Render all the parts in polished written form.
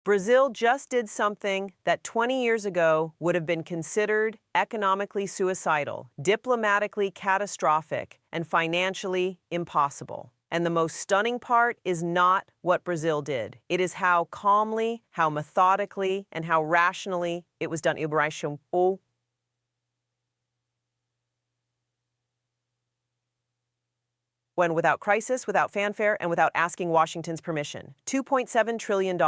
Brazil just did something that 20 years ago would have been considered economically suicidal, diplomatically catastrophic, and financially impossible. And the most stunning part is not what Brazil did. It is how calmly, how methodically, and how rationally it was done. When without crisis, without fanfare, and without asking Washington's permission. $2.7 trillion.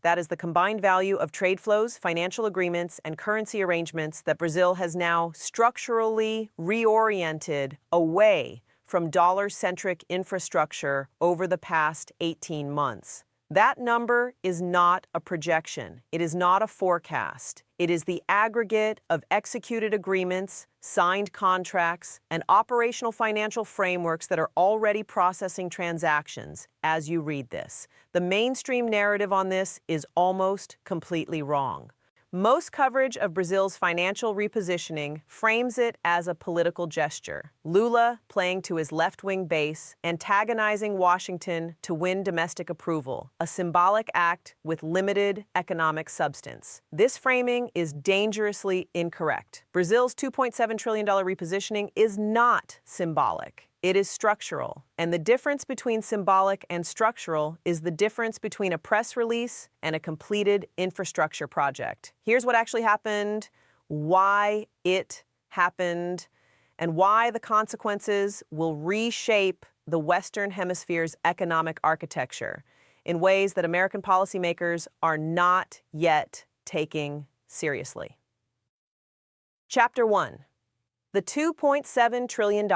That is the combined value of trade flows, financial agreements, and currency arrangements that Brazil has now structurally reoriented away from dollar-centric infrastructure over the past 18 months. That number is not a projection. It is not a forecast. It is the aggregate of executed agreements, signed contracts, and operational financial frameworks that are already processing transactions as you read this. The mainstream narrative on this is almost completely wrong. Most coverage of Brazil's financial repositioning frames it as a political gesture. Lula playing to his left-wing base, antagonizing Washington to win domestic approval, a symbolic act with limited economic substance. This framing is dangerously incorrect. Brazil's $2.7 trillion repositioning is not symbolic. It is structural, and the difference between symbolic and structural is the difference between a press release and a completed infrastructure project. Here's what actually happened, why it happened, and why the consequences will reshape the Western Hemisphere's economic architecture in ways that American policymakers are not yet taking seriously. Chapter 1. The $2.7 trillion.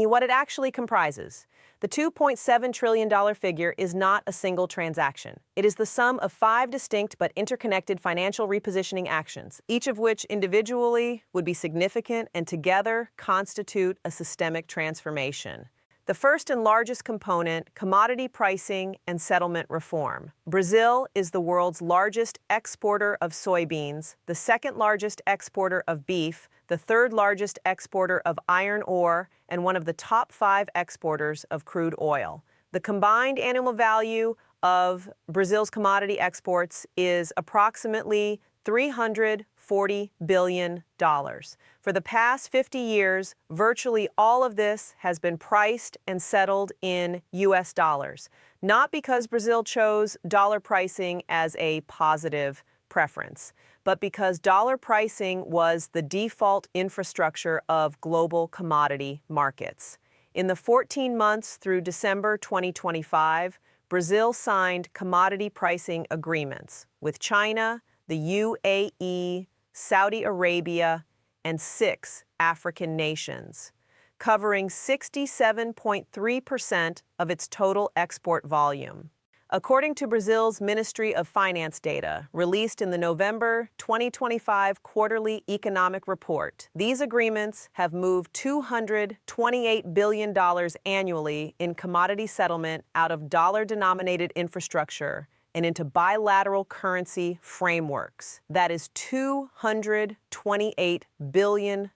What it actually comprises. The $2.7 trillion figure is not a single transaction. It is the sum of 5 distinct but interconnected financial repositioning actions, each of which individually would be significant and together constitute a systemic transformation. The first and largest component, commodity pricing and settlement reform. Brazil is the world's largest exporter of soybeans, the second largest exporter of beef, the third largest exporter of iron ore, and one of the top 5 exporters of crude oil. The combined annual value of Brazil's commodity exports is approximately $340 billion. For the past 50 years, virtually all of this has been priced and settled in US dollars, not because Brazil chose dollar pricing as a positive preference, but because dollar pricing was the default infrastructure of global commodity markets. In the 14 months through December 2025, Brazil signed commodity pricing agreements with China, the UAE, Saudi Arabia, and 6 African nations, covering 67.3% of its total export volume. According to Brazil's Ministry of Finance data, released in the November 2025 quarterly economic report, these agreements have moved $228 billion annually in commodity settlement out of dollar-denominated infrastructure and into bilateral currency frameworks. That is $228 billion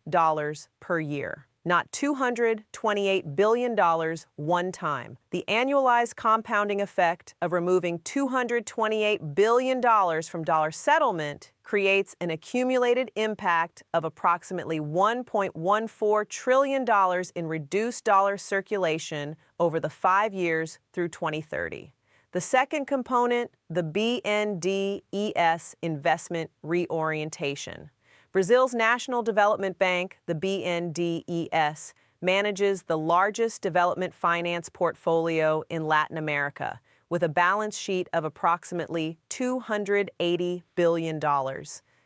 per year. Not $228 billion one time. The annualized compounding effect of removing $228 billion from dollar settlement creates an accumulated impact of approximately $1.14 trillion in reduced dollar circulation over the 5 years through 2030. The second component, the BNDES investment reorientation. Brazil's National Development Bank, the BNDES, manages the largest development finance portfolio in Latin America, with a balance sheet of approximately $280 billion.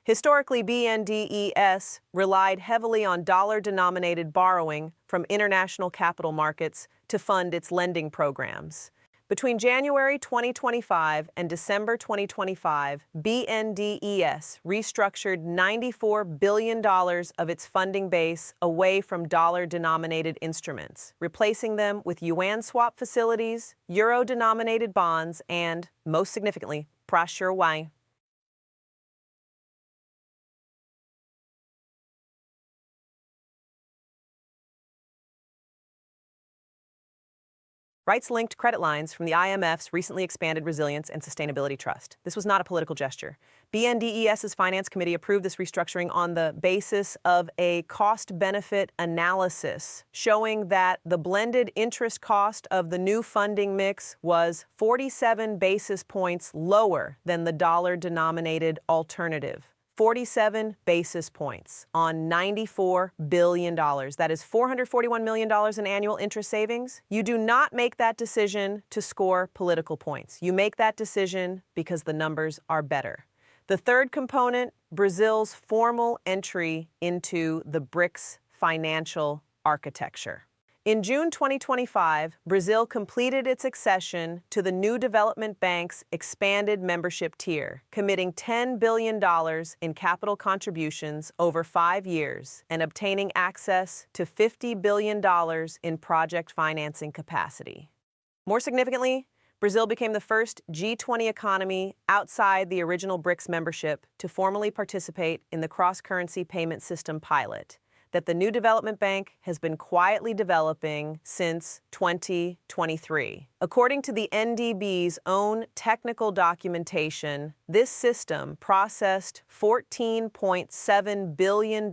Historically, BNDES relied heavily on dollar-denominated borrowing from international capital markets to fund its lending programs. Between January 2025 and December 2025, BNDES restructured $94 billion of its funding base away from dollar-denominated instruments, replacing them with yuan swap facilities, euro-denominated bonds, and, most significantly, praxe. Rights-linked credit lines from the IMF's recently expanded Resilience and Sustainability Trust. This was not a political gesture. BNDES's Finance Committee approved this restructuring on the basis of a cost-benefit analysis showing that the blended interest cost of the new funding mix was 47 basis points lower than the dollar-denominated alternative. 47 basis points on $94 billion. That is $441 million in annual interest savings. You do not make that decision to score political points. You make that decision because the numbers are better. The third component, Brazil's formal entry into the BRICS financial architecture. In June 2025, Brazil completed its accession to the new development bank's expanded membership tier, committing $10 billion in capital contributions over 5 years and obtaining access to $50 billion in project financing capacity. More significantly, Brazil became the first G20 economy outside the original BRICS membership to formally participate in the cross-currency payment system pilot that the new development bank has been quietly developing since 2023. According to the NDB's own technical documentation, this system processed $14.7 billion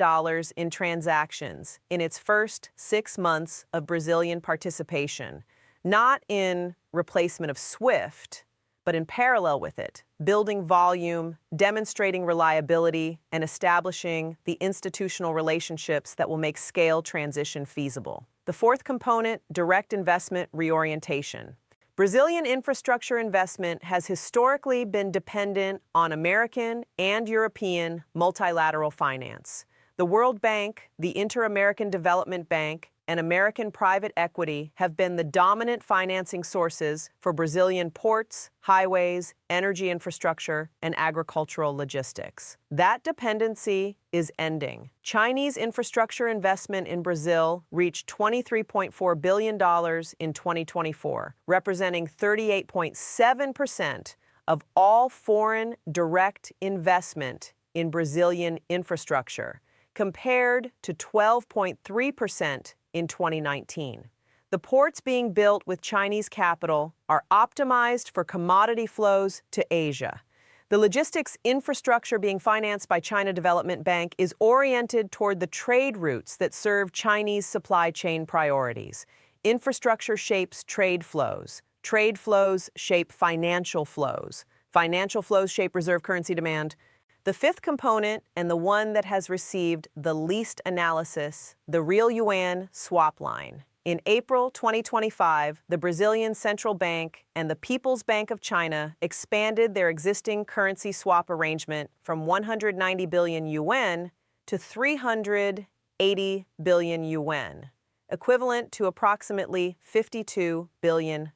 in transactions in its first 6 months of Brazilian participation, not in replacement of SWIFT, but in parallel with it, building volume, demonstrating reliability, and establishing the institutional relationships that will make scale transition feasible. The fourth component, direct investment reorientation. Brazilian infrastructure investment has historically been dependent on American and European multilateral finance. The World Bank, the Inter-American Development Bank, and American private equity have been the dominant financing sources for Brazilian ports, highways, energy infrastructure, and agricultural logistics. That dependency is ending. Chinese infrastructure investment in Brazil reached $23.4 billion in 2024, representing 38.7% of all foreign direct investment in Brazilian infrastructure, compared to 12.3% in 2019. The ports being built with Chinese capital are optimized for commodity flows to Asia. The logistics infrastructure being financed by China Development Bank is oriented toward the trade routes that serve Chinese supply chain priorities. Infrastructure shapes trade flows. Trade flows shape financial flows. Financial flows shape reserve currency demand. The fifth component, and the one that has received the least analysis, the real yuan swap line. In April 2025, the Brazilian Central Bank and the People's Bank of China expanded their existing currency swap arrangement from 190 billion yuan to 380 billion yuan, equivalent to approximately $52 billion.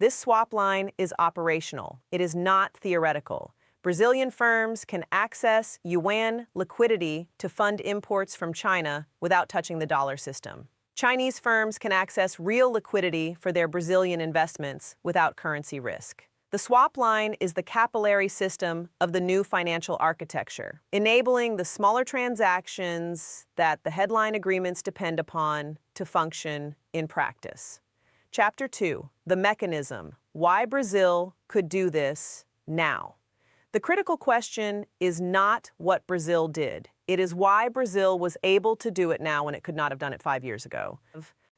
This swap line is operational. It is not theoretical. Brazilian firms can access yuan liquidity to fund imports from China without touching the dollar system. Chinese firms can access real liquidity for their Brazilian investments without currency risk. The swap line is the capillary system of the new financial architecture, enabling the smaller transactions that the headline agreements depend upon to function in practice. Chapter 2, the mechanism, why Brazil could do this now. The critical question is not what Brazil did. It is why Brazil was able to do it now when it could not have done it 5 years ago.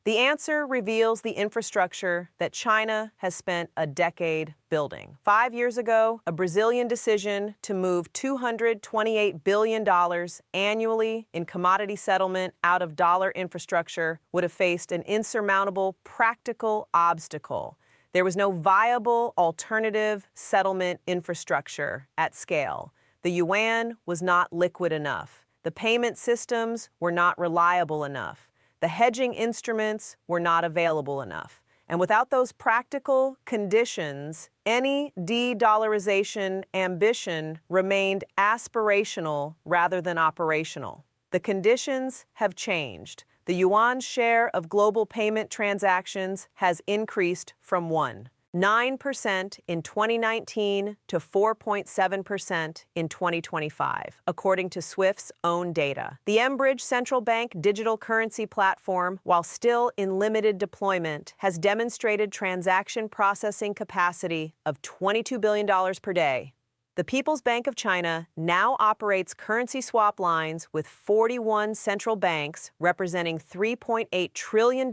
The answer reveals the infrastructure that China has spent a decade building. 5 years ago, a Brazilian decision to move $228 billion annually in commodity settlement out of dollar infrastructure would have faced an insurmountable practical obstacle. There was no viable alternative settlement infrastructure at scale. The yuan was not liquid enough. The payment systems were not reliable enough. The hedging instruments were not available enough. And without those practical conditions, any de-dollarization ambition remained aspirational rather than operational. The conditions have changed. The yuan's share of global payment transactions has increased from 1 9% in 2019 to 4.7% in 2025, according to SWIFT's own data. The Enbridge central bank digital currency platform, while still in limited deployment, has demonstrated transaction processing capacity of $22 billion per day. The People's Bank of China now operates currency swap lines with 41 central banks, representing $3.8 trillion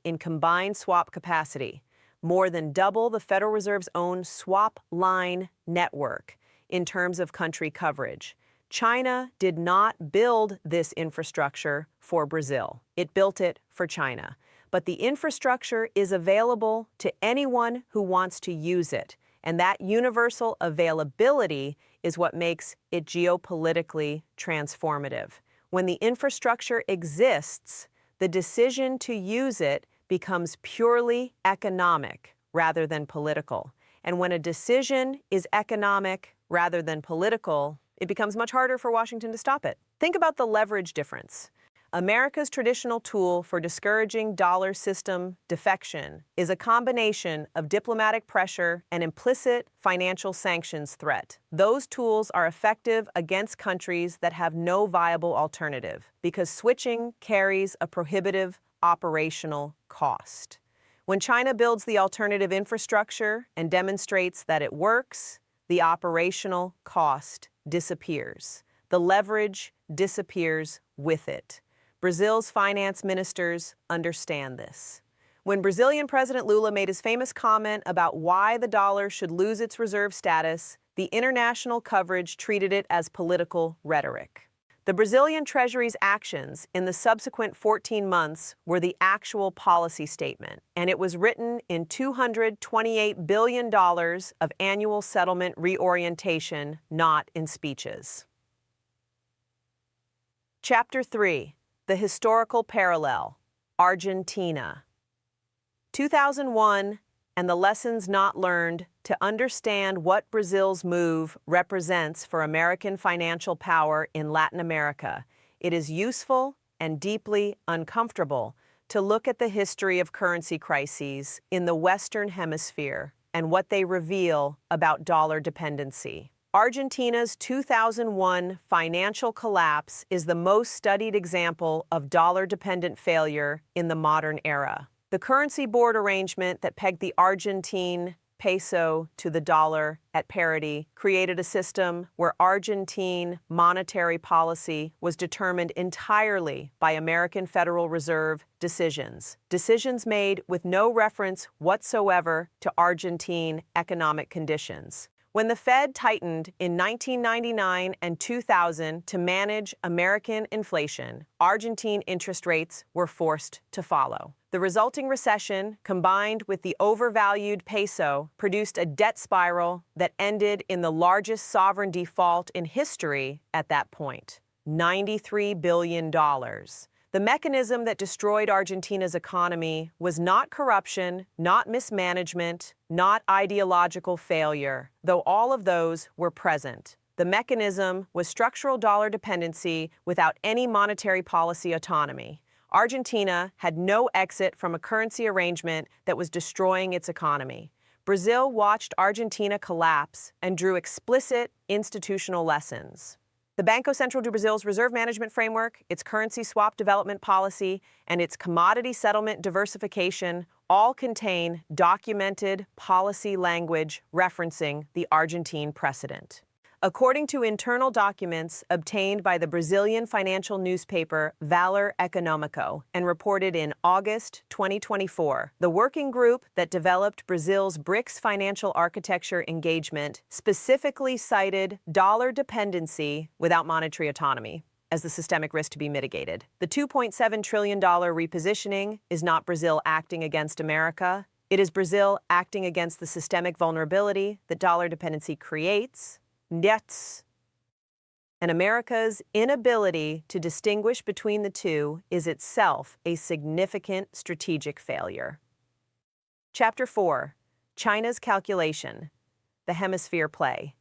in combined swap capacity, more than double the Federal Reserve's own swap line network in terms of country coverage. China did not build this infrastructure for Brazil. It built it for China. But the infrastructure is available to anyone who wants to use it. And that universal availability is what makes it geopolitically transformative. When the infrastructure exists, the decision to use it becomes purely economic rather than political. And when a decision is economic rather than political, it becomes much harder for Washington to stop it. Think about the leverage difference. America's traditional tool for discouraging dollar system defection is a combination of diplomatic pressure and implicit financial sanctions threat. Those tools are effective against countries that have no viable alternative because switching carries a prohibitive operational cost. When China builds the alternative infrastructure and demonstrates that it works, the operational cost disappears. The leverage disappears with it. Brazil's finance ministers understand this. When Brazilian President Lula made his famous comment about why the dollar should lose its reserve status, the international coverage treated it as political rhetoric. The Brazilian Treasury's actions in the subsequent 14 months were the actual policy statement, and it was written in $228 billion of annual settlement reorientation, not in speeches. Chapter 3. The historical parallel, Argentina. 2001 and the lessons not learned to understand what Brazil's move represents for American financial power in Latin America. It is useful and deeply uncomfortable to look at the history of currency crises in the Western Hemisphere and what they reveal about dollar dependency. Argentina's 2001 financial collapse is the most studied example of dollar-dependent failure in the modern era. The currency board arrangement that pegged the Argentine peso to the dollar at parity created a system where Argentine monetary policy was determined entirely by American Federal Reserve decisions made with no reference whatsoever to Argentine economic conditions. When the Fed tightened in 1999 and 2000 to manage American inflation, Argentine interest rates were forced to follow. The resulting recession, combined with the overvalued peso, produced a debt spiral that ended in the largest sovereign default in history at that point, $93 billion. The mechanism that destroyed Argentina's economy was not corruption, not mismanagement, not ideological failure, though all of those were present. The mechanism was structural dollar dependency without any monetary policy autonomy. Argentina had no exit from a currency arrangement that was destroying its economy. Brazil watched Argentina collapse and drew explicit institutional lessons. The Banco Central do Brasil's reserve management framework, its currency swap development policy, and its commodity settlement diversification all contain documented policy language referencing the Argentine precedent. According to internal documents obtained by the Brazilian financial newspaper Valor Econômico and reported in August 2024, the working group that developed Brazil's BRICS financial architecture engagement specifically cited dollar dependency without monetary autonomy as the systemic risk to be mitigated. The $2.7 trillion repositioning is not Brazil acting against America. It is Brazil acting against the systemic vulnerability that dollar dependency creates. Nets. And America's inability to distinguish between the two is itself a significant strategic failure. Chapter 4. China's calculation. The hemisphere play.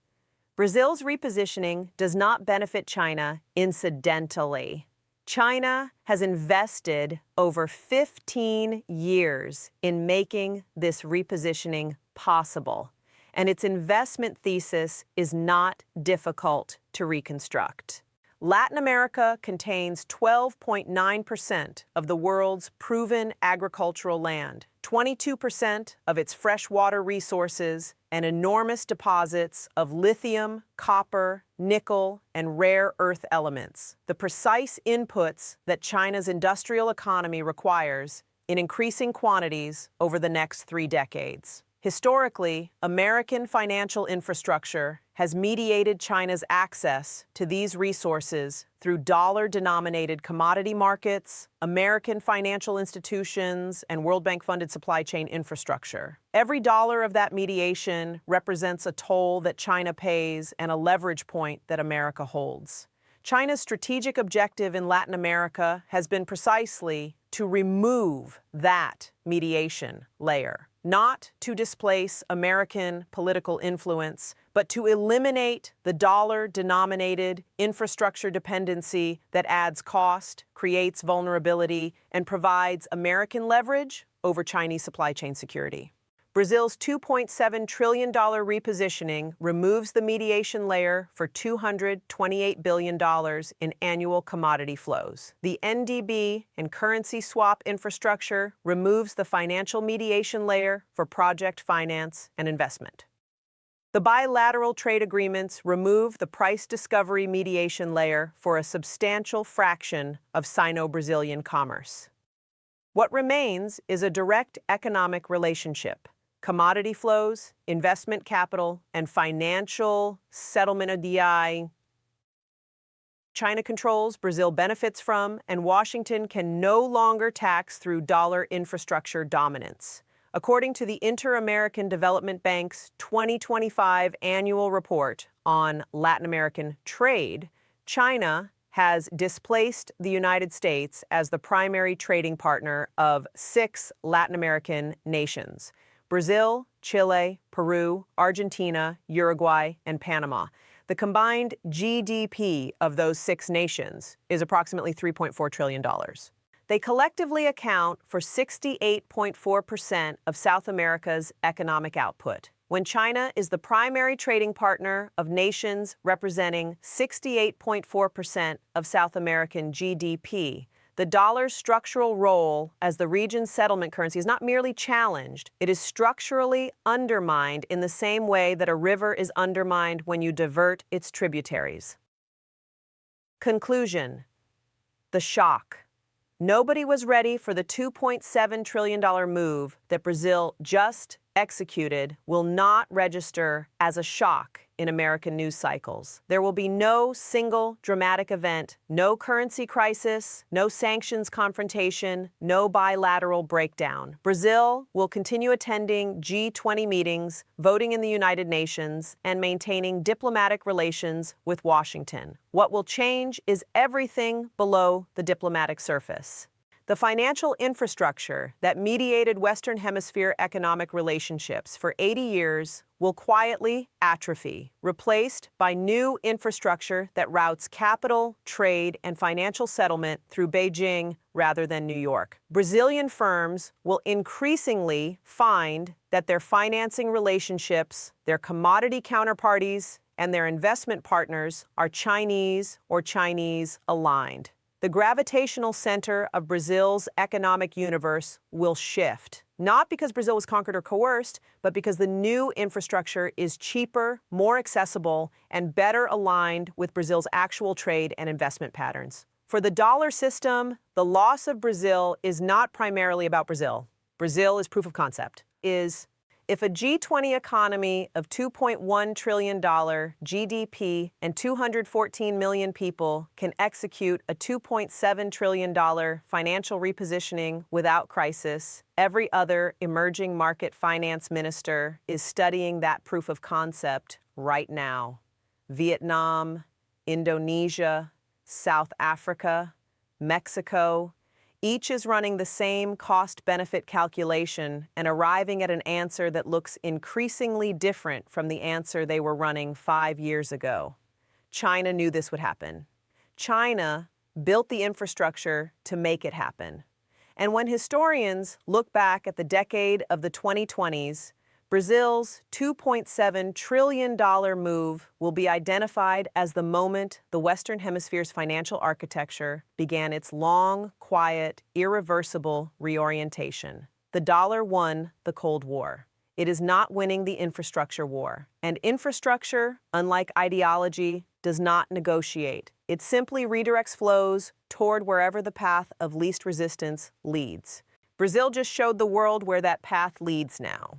Brazil's repositioning does not benefit China incidentally. China has invested over 15 years in making this repositioning possible, and its investment thesis is not difficult to reconstruct. Latin America contains 12.9% of the world's proven agricultural land, 22% of its freshwater resources, and enormous deposits of lithium, copper, nickel, and rare earth elements, the precise inputs that China's industrial economy requires in increasing quantities over the next 3 decades. Historically, American financial infrastructure has mediated China's access to these resources through dollar-denominated commodity markets, American financial institutions, and World Bank-funded supply chain infrastructure. Every dollar of that mediation represents a toll that China pays and a leverage point that America holds. China's strategic objective in Latin America has been precisely to remove that mediation layer, not to displace American political influence, but to eliminate the dollar-denominated infrastructure dependency that adds cost, creates vulnerability, and provides American leverage over Chinese supply chain security. Brazil's $2.7 trillion repositioning removes the mediation layer for $228 billion in annual commodity flows. The NDB and currency swap infrastructure removes the financial mediation layer for project finance and investment. The bilateral trade agreements remove the price discovery mediation layer for a substantial fraction of Sino-Brazilian commerce. What remains is a direct economic relationship. Commodity flows, investment capital, and financial settlement of DI. China controls, Brazil benefits from, and Washington can no longer tax through dollar infrastructure dominance. According to the Inter-American Development Bank's 2025 annual report on Latin American trade, China has displaced the United States as the primary trading partner of 6 Latin American nations: Brazil, Chile, Peru, Argentina, Uruguay, and Panama. The combined GDP of those 6 nations is approximately $3.4 trillion. They collectively account for 68.4% of South America's economic output. When China is the primary trading partner of nations representing 68.4% of South American GDP, the dollar's structural role as the region's settlement currency is not merely challenged, it is structurally undermined in the same way that a river is undermined when you divert its tributaries. Conclusion: the shock. Nobody was ready for the $2.7 trillion move that Brazil just executed will not register as a shock in American news cycles. There will be no single dramatic event, no currency crisis, no sanctions confrontation, no bilateral breakdown. Brazil will continue attending G20 meetings, voting in the United Nations, and maintaining diplomatic relations with Washington. What will change is everything below the diplomatic surface. The financial infrastructure that mediated Western Hemisphere economic relationships for 80 years will quietly atrophy, replaced by new infrastructure that routes capital, trade, and financial settlement through Beijing rather than New York. Brazilian firms will increasingly find that their financing relationships, their commodity counterparties, and their investment partners are Chinese or Chinese-aligned. The gravitational center of Brazil's economic universe will shift, not because Brazil was conquered or coerced, but because the new infrastructure is cheaper, more accessible, and better aligned with Brazil's actual trade and investment patterns. For the dollar system, the loss of Brazil is not primarily about Brazil. Brazil is proof of concept. If a G20 economy of $2.1 trillion GDP and 214 million people can execute a $2.7 trillion financial repositioning without crisis, every other emerging market finance minister is studying that proof of concept right now. Vietnam, Indonesia, South Africa, Mexico, each is running the same cost-benefit calculation and arriving at an answer that looks increasingly different from the answer they were running 5 years ago. China knew this would happen. China built the infrastructure to make it happen. And when historians look back at the decade of the 2020s, Brazil's $2.7 trillion move will be identified as the moment the Western Hemisphere's financial architecture began its long, quiet, irreversible reorientation. The dollar won the Cold War. It is not winning the infrastructure war. And infrastructure, unlike ideology, does not negotiate. It simply redirects flows toward wherever the path of least resistance leads. Brazil just showed the world where that path leads now.